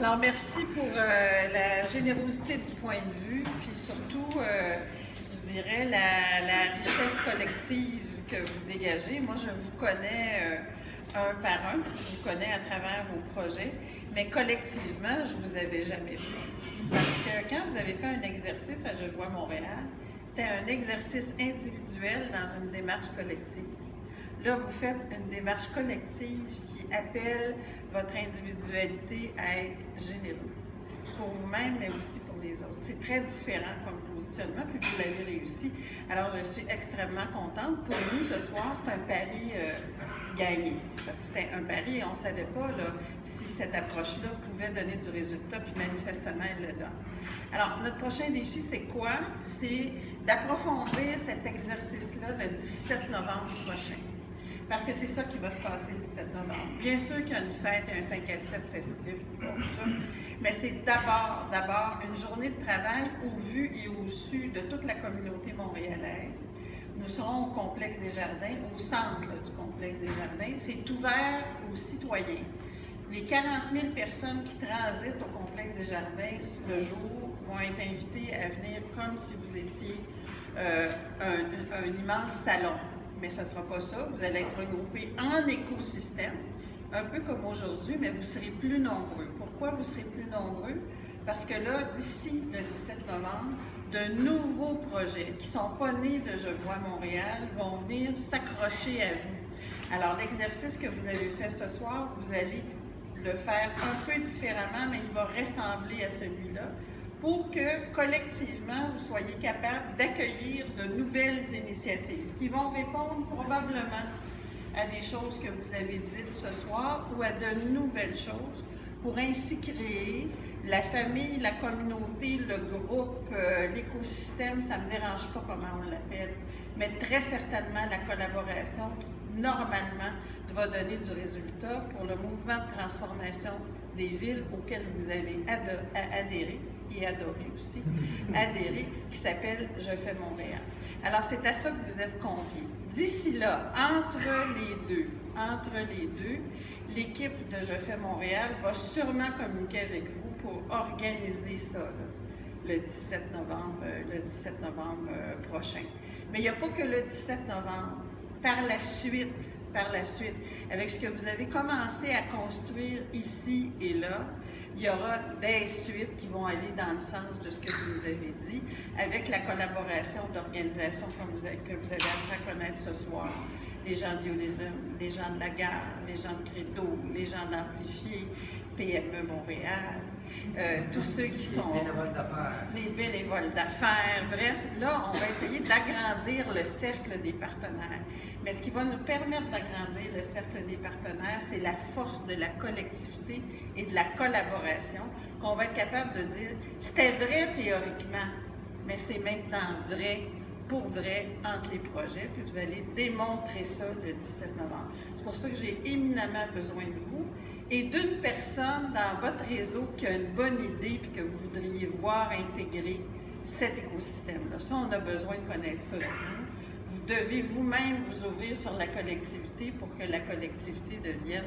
Alors, merci pour la générosité du point de vue, puis surtout, je dirais, la richesse collective que vous dégagez. Moi, je vous connais un par un, je vous connais à travers vos projets, mais collectivement, je ne vous avais jamais vu. Parce que quand vous avez fait un exercice à Je vois Montréal, c'était un exercice individuel dans une démarche collective. Là, vous faites une démarche collective qui appelle votre individualité à être généreux pour vous-même, mais aussi pour les autres. C'est très différent comme positionnement, puis vous l'avez réussi. Alors, je suis extrêmement contente. Pour nous, ce soir, c'est un pari gagné, parce que c'était un pari et on ne savait pas là, si cette approche-là pouvait donner du résultat, puis manifestement, elle le donne. Alors, notre prochain défi, c'est quoi? C'est d'approfondir cet exercice-là le 17 novembre prochain. Parce que c'est ça qui va se passer le 17 novembre. Bien sûr qu'il y a une fête, il y a un 5 à 7 festif, tout ça, mais c'est d'abord une journée de travail au vu et au su de toute la communauté montréalaise. Nous serons au Complexe des Jardins, au centre du Complexe des Jardins. C'est ouvert aux citoyens. Les 40 000 personnes qui transitent au Complexe des Jardins le jour vont être invitées à venir comme si vous étiez un immense salon. Mais ça ne sera pas ça. Vous allez être regroupés en écosystème, un peu comme aujourd'hui, mais vous serez plus nombreux. Pourquoi vous serez plus nombreux? Parce que là, d'ici le 17 novembre, de nouveaux projets qui ne sont pas nés de Je vois Montréal vont venir s'accrocher à vous. Alors, l'exercice que vous avez fait ce soir, vous allez le faire un peu différemment, mais il va ressembler à celui-là, pour que, collectivement, vous soyez capable d'accueillir de nouvelles initiatives qui vont répondre probablement à des choses que vous avez dites ce soir ou à de nouvelles choses pour ainsi créer la famille, la communauté, le groupe, l'écosystème, ça ne me dérange pas comment on l'appelle, mais très certainement la collaboration qui, normalement, va donner du résultat pour le mouvement de transformation des villes auxquelles vous avez adhéré et adoré aussi, adhéré, qui s'appelle Je fais Montréal. Alors, c'est à ça que vous êtes conviés. D'ici là, entre les deux, l'équipe de Je fais Montréal va sûrement communiquer avec vous pour organiser ça, là, le 17 novembre prochain. Mais il n'y a pas que le 17 novembre. Par la suite, avec ce que vous avez commencé à construire ici et là, il y aura des suites qui vont aller dans le sens de ce que vous nous avez dit, avec la collaboration d'organisations que vous avez appris à connaître ce soir. Les gens de Yolism, les gens de la gare, les gens de Credo, les gens d'Amplifier, PME Montréal, tous ceux qui sont... Les bénévoles d'affaires. Bref, là, on va essayer d'agrandir le cercle des partenaires. Mais ce qui va nous permettre d'agrandir le cercle des partenaires, c'est la force de la collectivité et de la collaboration qu'on va être capable de dire, c'était vrai théoriquement, mais c'est maintenant vrai, pour vrai, entre les projets, puis vous allez démontrer ça le 17 novembre. C'est pour ça que j'ai éminemment besoin de vous et d'une personne dans votre réseau qui a une bonne idée puis que vous voudriez voir intégrer cet écosystème-là. Ça, on a besoin de connaître ça de vous. Vous devez vous-même vous ouvrir sur la collectivité pour que la collectivité devienne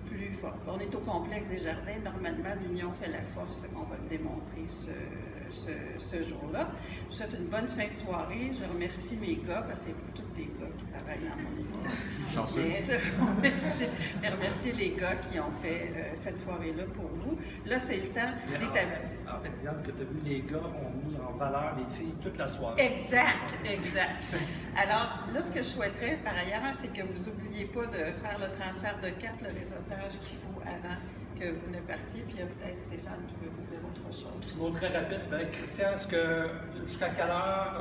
plus forte. On est au Complexe des Jardins. Normalement, l'union fait la force. On va le démontrer ce jour-là. Je vous souhaite une bonne fin de soirée. Je remercie mes gars, parce que c'est tous des gars qui travaillent dans mon équipe. Chanceux. Je remercie les gars qui ont fait cette soirée-là pour vous. Là, c'est le temps d'établir. En fait, Diane, que tu as vu, les gars ont mis en valeur les filles toute la soirée. Exact. Alors, là, ce que je souhaiterais, par ailleurs, c'est que vous n'oubliez pas de faire le transfert de cartes, le réseautage qu'il faut avant que vous ne partiez. Puis il y a peut-être Stéphane qui veut vous dire autre chose. Petit mot très rapide, Christian, est-ce que jusqu'à quelle heure